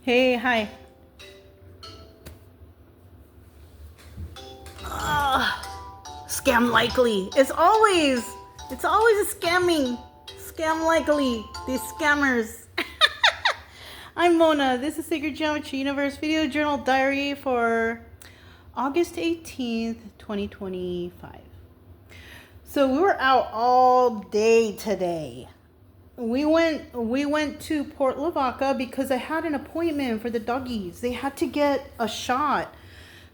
Hey, hi. Scam likely. It's always a scamming. Scam likely. These scammers. I'm Mona. This is Sacred Geometry Universe Video Journal Diary for August 18th, 2025. So we were out all day today. We went to Port Lavaca because I had an appointment for the doggies. They had to get a shot.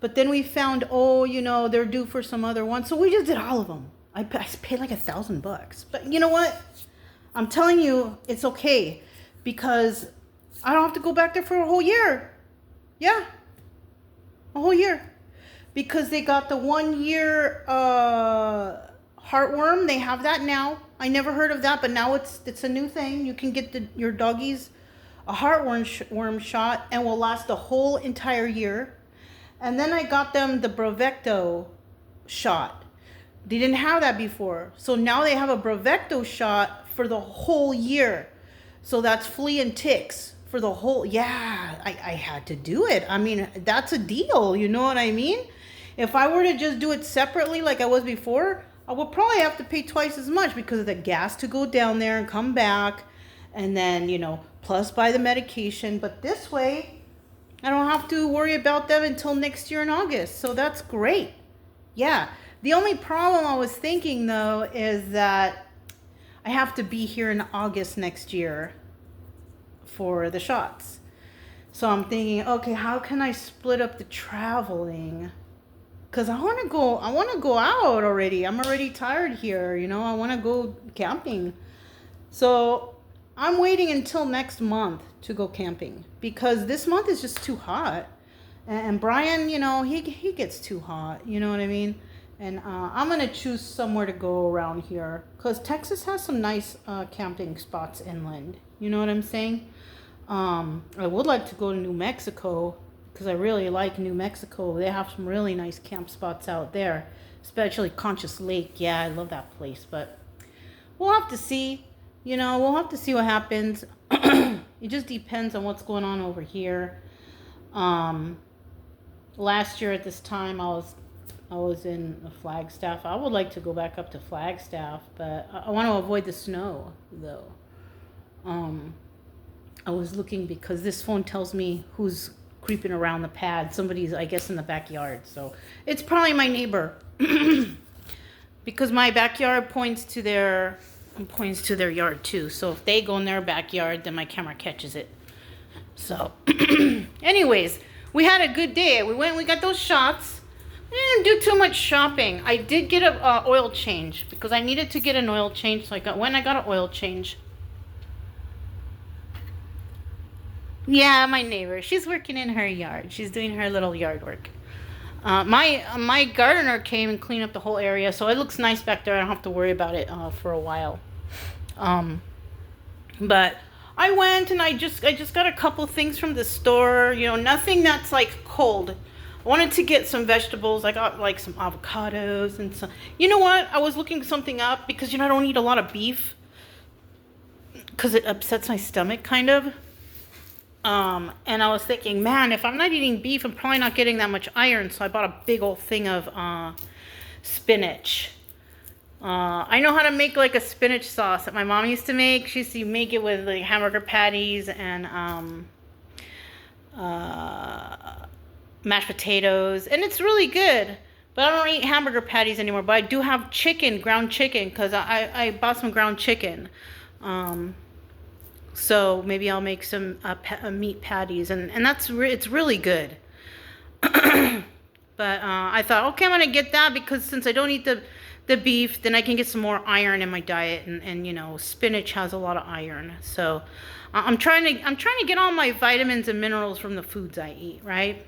But then we found, they're due for some other one. So we just did all of them. I paid like $1,000. But you know what? I'm telling you, it's okay. Because I don't have to go back there for a whole year. Yeah. A whole year. Because they got the 1 year heartworm. They have that now. I never heard of that, but now it's a new thing. You can get your doggies a heartworm shot and will last the whole entire year. And then I got them the Bravecto shot. They didn't have that before. So now they have a Bravecto shot for the whole year. So that's flea and ticks for the whole, yeah, I had to do it. I mean, that's a deal, you know what I mean? If I were to just do it separately like I was before, I would probably have to pay twice as much because of the gas to go down there and come back. And then, plus buy the medication. But this way, I don't have to worry about them until next year in August. So that's great. Yeah. The only problem I was thinking, though, is that I have to be here in August next year for the shots. So I'm thinking, okay, how can I split up the traveling? Because I want to go out already. I'm already tired here. I want to go camping. So I'm waiting until next month to go camping because this month is just too hot. And Brian, he gets too hot. You know what I mean? And I'm going to choose somewhere to go around here because Texas has some nice camping spots inland. You know what I'm saying? I would like to go to New Mexico because I really like New Mexico. They have some really nice camp spots out there, especially Conscious Lake. Yeah, I love that place. But we'll have to see. We'll have to see what happens. It just depends on what's going on over here. Last year at this time, I was in Flagstaff. I would like to go back up to Flagstaff, but I want to avoid the snow, though. I was looking because this phone tells me who's creeping around the pad. Somebody's, I guess, in the backyard. So it's probably my neighbor. Because my backyard points to their yard too. So if they go in their backyard, then my camera catches it. So anyways, we had a good day. We got those shots. I didn't do too much shopping. I did get a oil change because I needed to get an oil change. So I got an oil change. Yeah, my neighbor. She's working in her yard. She's doing her little yard work. My gardener came and cleaned up the whole area, so it looks nice back there. I don't have to worry about it for a while. But I went and I just got a couple things from the store. Nothing that's like cold. I wanted to get some vegetables. I got like some avocados and some. You know what? I was looking something up because I don't eat a lot of beef because it upsets my stomach kind of. And I was thinking, man, if I'm not eating beef, I'm probably not getting that much iron. So I bought a big old thing of spinach. I know how to make like a spinach sauce that my mom used to make. She used to make it with like hamburger patties and mashed potatoes. And it's really good. But I don't eat hamburger patties anymore. But I do have ground chicken, because I bought some ground chicken. So maybe I'll make some meat patties, and it's really good. But I thought, okay, I'm gonna get that because since I don't eat the beef, then I can get some more iron in my diet, and spinach has a lot of iron. So I'm trying to get all my vitamins and minerals from the foods I eat, right?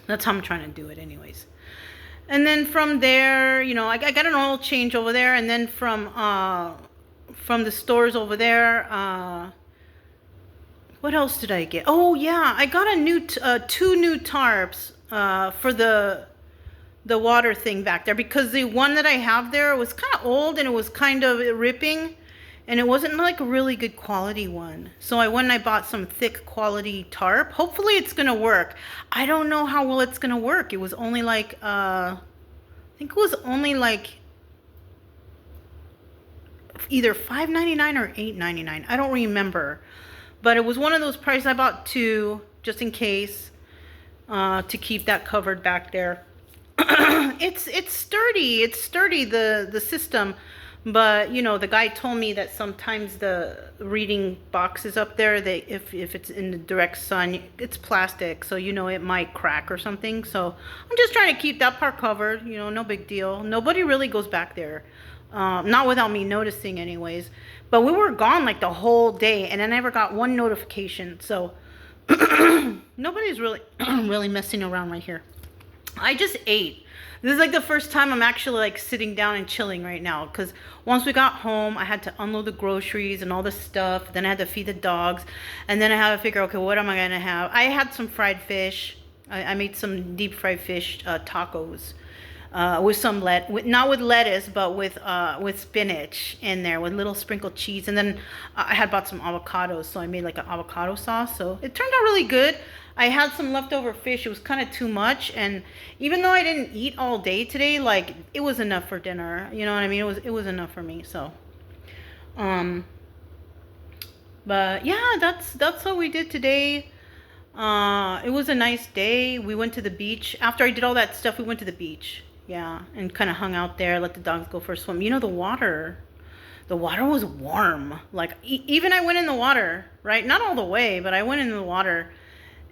That's how I'm trying to do it, anyways. And then from there, I got an oil change over there, and then from the stores over there. What else did I get? Oh yeah, I got two new tarps for the water thing back there, because the one that I have there was kind of old and it was kind of ripping, and it wasn't like a really good quality one. So I went and I bought some thick quality tarp. Hopefully it's gonna work. I don't know how well it's gonna work. It was only like I think it was only like either $5.99 or $8.99. I don't remember, but it was one of those prices. I bought two just in case, to keep that covered back there. It's sturdy. It's sturdy, the system. But you know, the guy told me that sometimes the reading boxes up there, they if it's in the direct sun, it's plastic, so you know it might crack or something. So I'm just trying to keep that part covered. You know, no big deal. Nobody really goes back there, not without me noticing, anyways. But we were gone like the whole day, and I never got one notification. So nobody's really really messing around right here. I just ate. This is like the first time I'm actually like sitting down and chilling right now, because once we got home, I had to unload the groceries and all this stuff. Then I had to feed the dogs, and then I had to figure, okay, what am I gonna have? I had some fried fish. I made some deep fried fish tacos with some not with lettuce, but with spinach in there, with little sprinkled cheese. And then I had bought some avocados, so I made like an avocado sauce. So it turned out really good. I had some leftover fish. It was kind of too much, and even though I didn't eat all day today, like it was enough for dinner. You know what I mean? It was enough for me. So, but yeah, that's what we did today. It was a nice day. We went to the beach. After I did all that stuff, we went to the beach. Yeah, and kind of hung out there, let the dogs go for a swim. You know, the water was warm. Like even I went in the water, right? Not all the way, but I went in the water.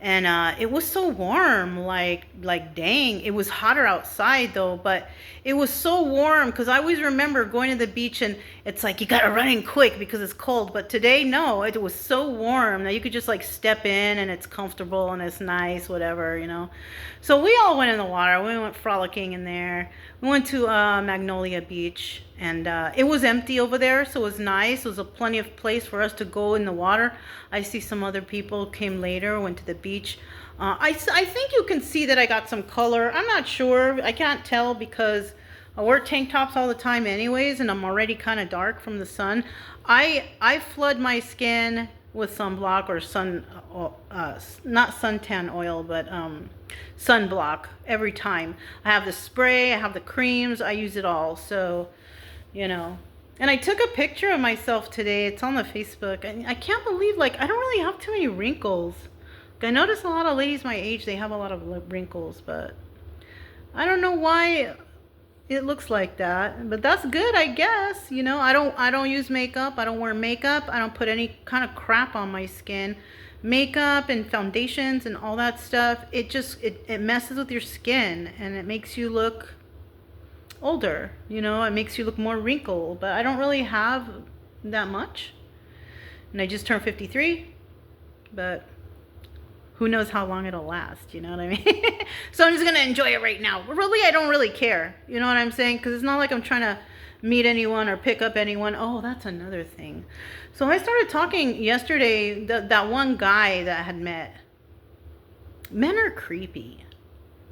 And it was so warm, like dang. It was hotter outside though, but it was so warm, because I always remember going to the beach and it's like you gotta run in quick because it's cold. But today, no, it was so warm that you could just like step in and it's comfortable and it's nice, whatever, you know. So we all went in the water. We went frolicking in there. We went to Magnolia Beach, and it was empty over there, so it was nice. It was a plenty of place for us to go in the water. I see some other people came later, went to the beach. I think you can see that I got some color. I'm not sure. I can't tell because I wear tank tops all the time anyways, and I'm already kind of dark from the sun. I flood my skin with sunblock or not suntan oil, but sunblock every time. I have the spray, I have the creams, I use it all. So, you know. And I took a picture of myself today. It's on the Facebook. And I can't believe, like, I don't really have too many wrinkles. I notice a lot of ladies my age, they have a lot of wrinkles, but I don't know why it looks like that. But that's good, I guess. You know, I don't use makeup. I don't wear makeup. I don't put any kind of crap on my skin. Makeup and foundations and all that stuff, it messes with your skin, and it makes you look older, you know. It makes you look more wrinkled, but I don't really have that much, and I just turned 53, but who knows how long it'll last, you know what I mean? So I'm just gonna enjoy it right now. Really, I don't really care, you know what I'm saying? Because it's not like I'm trying to meet anyone or pick up anyone. Oh, that's another thing. So I started talking yesterday, that one guy that I had met. Men are creepy.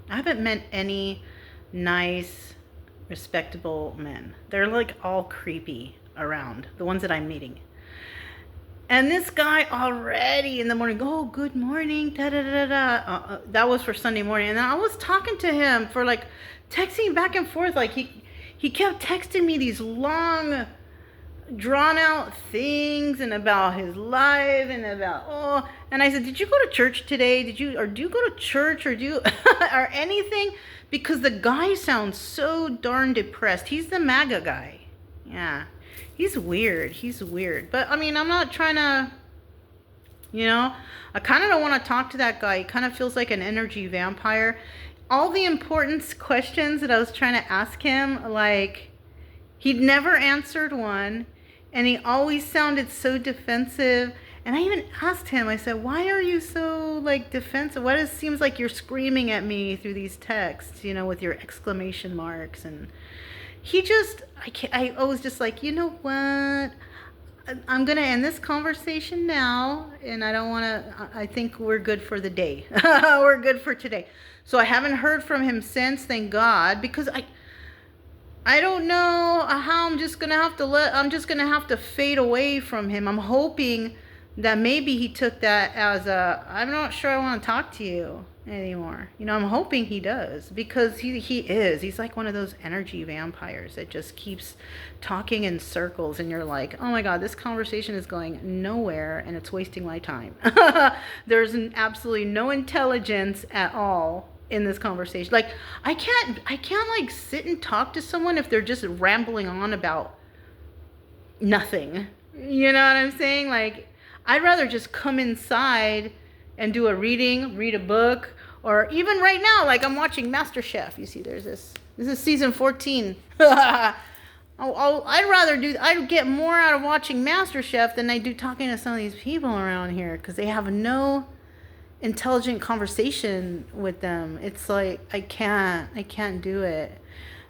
I haven't met any nice, respectable men. They're like all creepy around, the ones that I'm meeting. And this guy already in the morning, oh, good morning, da da da da. That was for Sunday morning. And then I was talking to him for like texting back and forth. Like he kept texting me these long, drawn out things and about his life and about, and I said, did you go to church today? Do you go to church or or anything? Because the guy sounds so darn depressed. He's the MAGA guy. Yeah. He's weird. But I mean, I'm not trying to, you know, I kind of don't want to talk to that guy. He kind of feels like an energy vampire. All the important questions that I was trying to ask him, like, he'd never answered one, and he always sounded so defensive. And I even asked him, I said, why are you so, like, defensive? Why does it seems like you're screaming at me through these texts, you know, with your exclamation marks? And he just, I was just like, you know what? I'm going to end this conversation now, and I don't want to, I think we're good for the day. We're good for today. So I haven't heard from him since, thank God, because I I don't know how I'm just gonna have to fade away from him. I'm hoping that maybe he took that as a, I'm not sure I want to talk to you anymore. You know, I'm hoping he does, because he's like one of those energy vampires that just keeps talking in circles, and you're like, oh my God, this conversation is going nowhere and it's wasting my time. There's absolutely no intelligence at all in this conversation. Like, I can't like sit and talk to someone if they're just rambling on about nothing. You know what I'm saying? Like, I'd rather just come inside and do a reading, read a book, or even right now, like I'm watching MasterChef. You see, this is season 14. I'd get more out of watching MasterChef than I do talking to some of these people around here, because they have no intelligent conversation with them. It's like, I can't do it.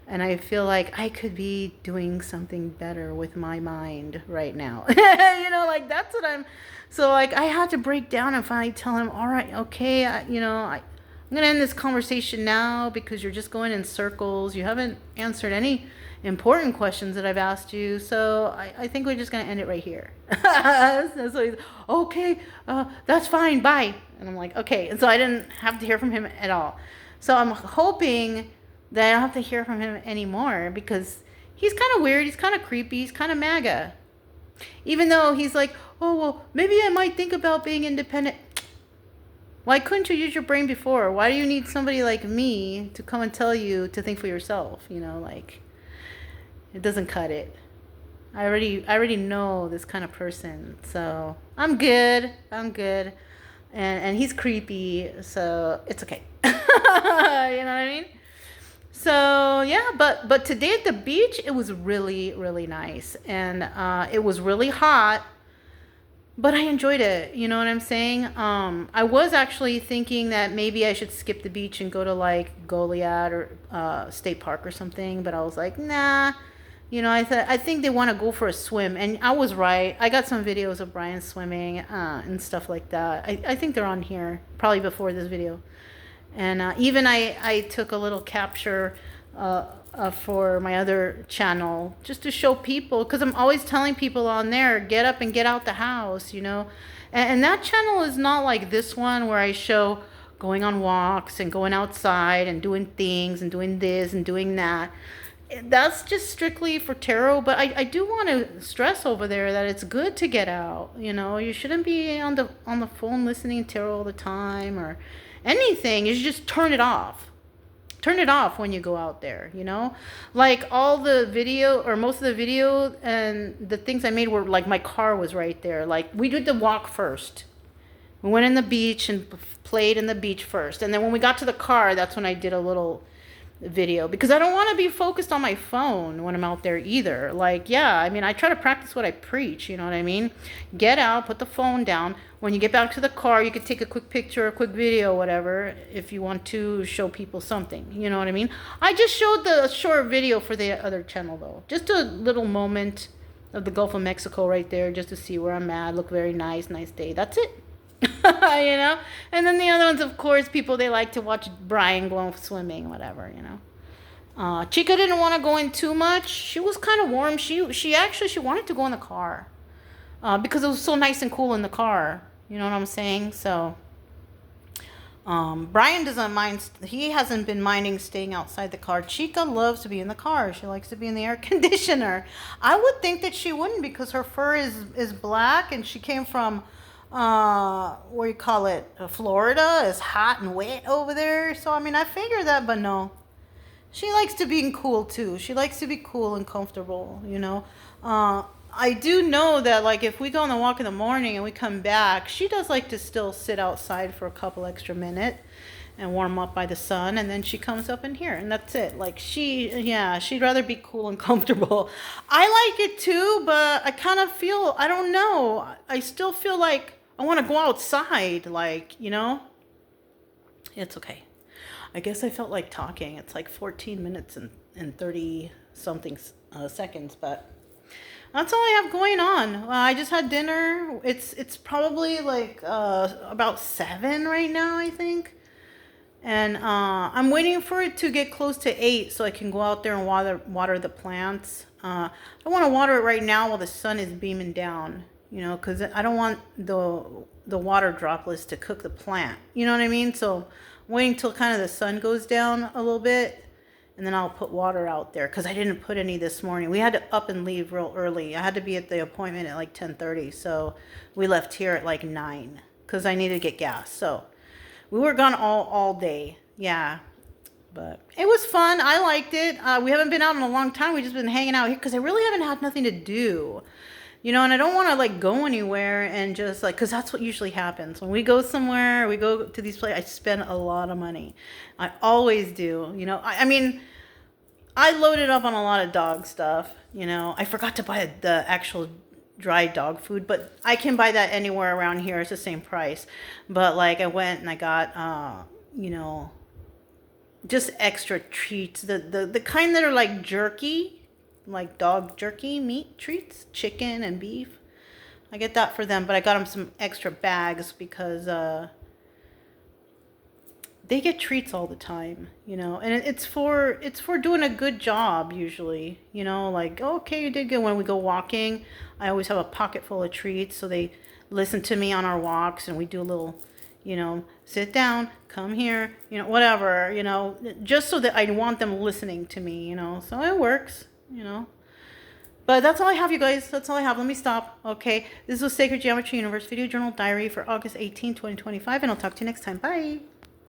And I feel like I could be doing something better with my mind right now. You know, like that's what so like I had to break down and finally tell him, all right, okay, I'm going to end this conversation now because you're just going in circles. You haven't answered any important questions that I've asked you. So I think we're just going to end it right here. So he's, okay, that's fine, bye. And I'm like, okay. And so I didn't have to hear from him at all. So I'm hoping that I don't have to hear from him anymore, because he's kind of weird. He's kind of creepy. He's kind of MAGA. Even though he's like, oh, well, maybe I might think about being independent. Why couldn't you use your brain before? Why do you need somebody like me to come and tell you to think for yourself? You know, like, it doesn't cut it. I already know this kind of person. So I'm good. And he's creepy, so it's okay. You know what I mean? So yeah, but today at the beach, it was really, really nice. And it was really hot, but I enjoyed it. You know what I'm saying? I was actually thinking that maybe I should skip the beach and go to like Goliad or State Park or something. But I was like, nah. You know, I think they want to go for a swim. And I was right. I got some videos of Brian swimming and stuff like that. I think they're on here, probably before this video. And even I took a little capture for my other channel just to show people, because I'm always telling people on there, get up and get out the house, you know. And that channel is not like this one where I show going on walks and going outside and doing things and doing this and doing that. That's just strictly for tarot, but I do want to stress over there that it's good to get out. You know, you shouldn't be on the phone listening to tarot all the time or anything. You should just turn it off. Turn it off when you go out there, you know? Like all the video, or most of the video and the things I made were like my car was right there. Like we did the walk first. We went in the beach and played in the beach first. And then when we got to the car, that's when I did a little video, because I don't want to be focused on my phone when I'm out there either. Like, yeah, I mean, I try to practice what I preach, you know what I mean? Get out, put the phone down. When you get back to the car, you could take a quick picture, a quick video, whatever, if you want to show people something, you know what I mean? I just showed the short video for the other channel though. Just a little moment of the Gulf of Mexico right there, just to see where I'm at. Look very nice day. That's it. You know. And then the other ones, of course, people, they like to watch Brian go swimming, whatever, you know. Chica didn't want to go in too much. She was kind of warm. She wanted to go in the car because it was so nice and cool in the car, you know what I'm saying? So Brian doesn't mind. He hasn't been minding staying outside the car. Chica loves to be in the car. She likes to be in the air conditioner. I would think that she wouldn't, because her fur is black, and she came from what do you call it, Florida. It's hot and wet over there. So I mean, I figured that, but no, she likes to be cool too. She likes to be cool and comfortable, you know. I do know that, like, if we go on the walk in the morning and we come back, she does like to still sit outside for a couple extra minutes and warm up by the sun, and then she comes up in here, and that's it. Like, she'd rather be cool and comfortable. I like it too, but I kind of feel, I don't know, I still feel like I want to go outside, like, you know. It's okay. I guess I felt like talking. It's like 14 minutes and 30 something seconds, but that's all I have going on. I just had dinner. It's probably like about 7 right now, I think. And I'm waiting for it to get close to 8 so I can go out there and water the plants. I want to water it right now while the sun is beaming down, you know, because I don't want the water droplets to cook the plant. You know what I mean? So I'm waiting till kind of the sun goes down a little bit, and then I'll put water out there because I didn't put any this morning. We had to up and leave real early. I had to be at the appointment at like 10:30, so we left here at like 9 because I needed to get gas. So we were gone all day. Yeah. But it was fun. I liked it. We haven't been out in a long time. We've just been hanging out here because I really haven't had nothing to do. You know, and I don't want to like go anywhere and just like, because that's what usually happens. When we go somewhere, we go to these places, I spend a lot of money. I always do. You know, I mean, I loaded up on a lot of dog stuff. You know, I forgot to buy the actual dry dog food, but I can buy that anywhere around here. It's the same price. But like I went and I got, you know, just extra treats. The kind that are like jerky, like dog jerky meat treats, chicken and beef. I get that for them, but I got them some extra bags because they get treats all the time, you know, and it's for doing a good job usually, you know, like, oh, okay, you did good. When we go walking, I always have a pocket full of treats, so they listen to me on our walks, and we do a little, you know, sit down, come here, you know, whatever, you know, just so that I want them listening to me, you know, so it works, you know. But that's all I have, you guys. That's all I have. Let me stop. Okay. This was Sacred Geometry Universe Video Journal Diary for August 18, 2025, and I'll talk to you next time. Bye.